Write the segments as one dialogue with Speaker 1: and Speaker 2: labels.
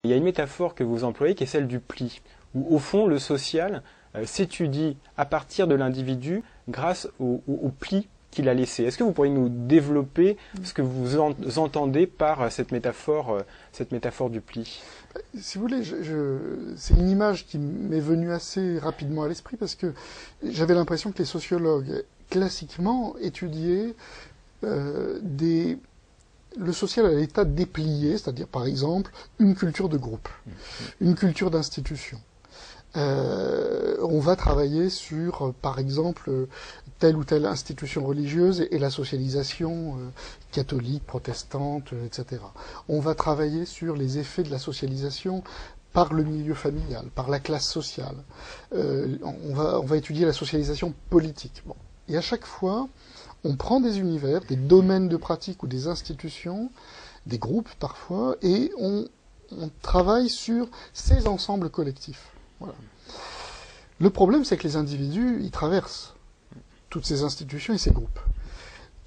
Speaker 1: Il y a une métaphore que vous employez qui est celle du pli, où au fond le social s'étudie à partir de l'individu grâce au pli qu'il a laissé. Est-ce que vous pourriez nous développer ce que vous entendez par cette métaphore du pli?
Speaker 2: Si vous voulez, c'est une image qui m'est venue assez rapidement à l'esprit parce que j'avais l'impression que les sociologues classiquement étudiaient le social à l'état déplié, c'est-à-dire par exemple une culture de groupe, une culture d'institution. On va travailler sur, par exemple, telle ou telle institution religieuse et la socialisation catholique, protestante, etc. On va travailler sur les effets de la socialisation par le milieu familial, par la classe sociale. On va étudier la socialisation politique. Bon. Et à chaque fois, on prend des univers, des domaines de pratique ou des institutions, des groupes parfois, et on travaille sur ces ensembles collectifs. Voilà. Le problème, c'est que les individus, ils traversent toutes ces institutions et ces groupes.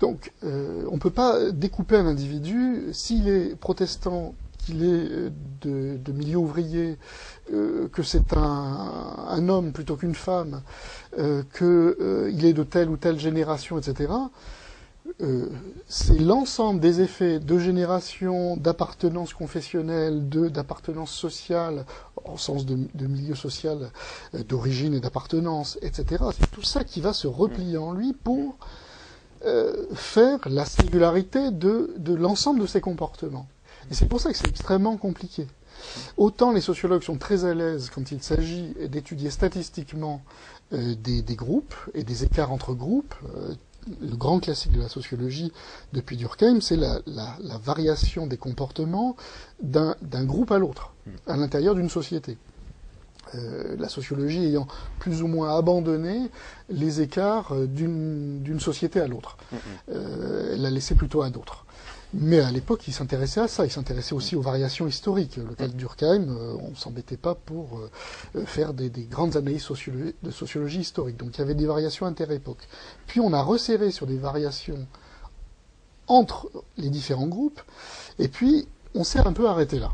Speaker 2: Donc, on ne peut pas découper un individu, s'il est protestant, qu'il est de milieu ouvrier, que c'est un homme plutôt qu'une femme, qu'il est de telle ou telle génération, etc. C'est l'ensemble des effets de génération, d'appartenance confessionnelle, d'appartenance sociale, au sens de milieu social, d'origine et d'appartenance, etc. C'est tout ça qui va se replier en lui pour faire la singularité de l'ensemble de ses comportements. Et c'est pour ça que c'est extrêmement compliqué. Autant les sociologues sont très à l'aise quand il s'agit d'étudier statistiquement des groupes et des écarts entre groupes. Le grand classique de la sociologie depuis Durkheim, c'est la variation des comportements d'un groupe à l'autre, à l'intérieur d'une société. La sociologie ayant plus ou moins abandonné les écarts d'une société à l'autre. Elle l'a laissé plutôt à d'autres. Mais à l'époque, il s'intéressait à ça. Il s'intéressait aussi aux variations historiques. Le cas de Durkheim, on ne s'embêtait pas pour faire des grandes analyses de sociologie historique. Donc il y avait des variations inter-époques. Puis on a resserré sur des variations entre les différents groupes. Et puis on s'est un peu arrêté là.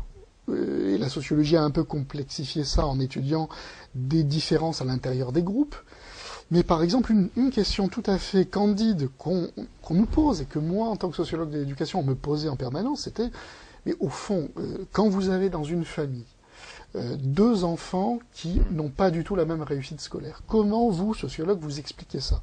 Speaker 2: Et la sociologie a un peu complexifié ça en étudiant des différences à l'intérieur des groupes. Mais par exemple, une question tout à fait candide qu'on nous pose, et que moi, en tant que sociologue de l'éducation, on me posait en permanence, c'était, mais au fond, quand vous avez dans une famille deux enfants qui n'ont pas du tout la même réussite scolaire, comment vous, sociologue, vous expliquez ça?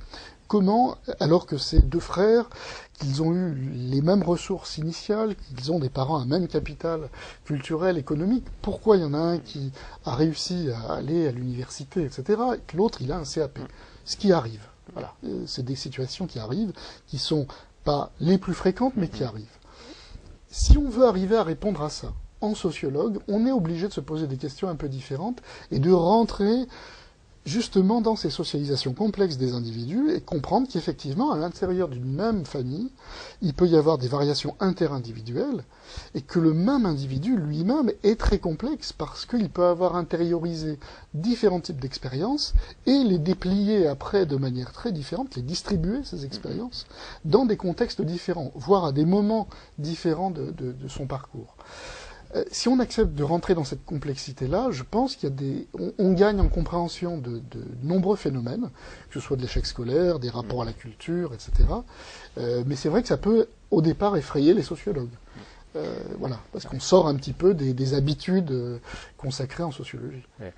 Speaker 2: Comment, alors que ces deux frères, qu'ils ont eu les mêmes ressources initiales, qu'ils ont des parents à même capital culturel, économique, pourquoi il y en a un qui a réussi à aller à l'université, etc., et que l'autre, il a un CAP? Ce qui arrive. Voilà. C'est des situations qui arrivent, qui sont pas les plus fréquentes, mais qui arrivent. Si on veut arriver à répondre à ça, en sociologue, on est obligé de se poser des questions un peu différentes et de rentrer justement dans ces socialisations complexes des individus et comprendre qu'effectivement, à l'intérieur d'une même famille, il peut y avoir des variations interindividuelles et que le même individu lui-même est très complexe parce qu'il peut avoir intériorisé différents types d'expériences et les déplier après de manière très différente, les distribuer, ces expériences, dans des contextes différents, voire à des moments différents de son parcours. Si on accepte de rentrer dans cette complexité-là, je pense qu'il y a on gagne en compréhension de nombreux phénomènes, que ce soit de l'échec scolaire, des rapports à la culture, etc. Mais c'est vrai que ça peut, au départ, effrayer les sociologues. Voilà, parce qu'on sort un petit peu des habitudes consacrées en sociologie. Ouais.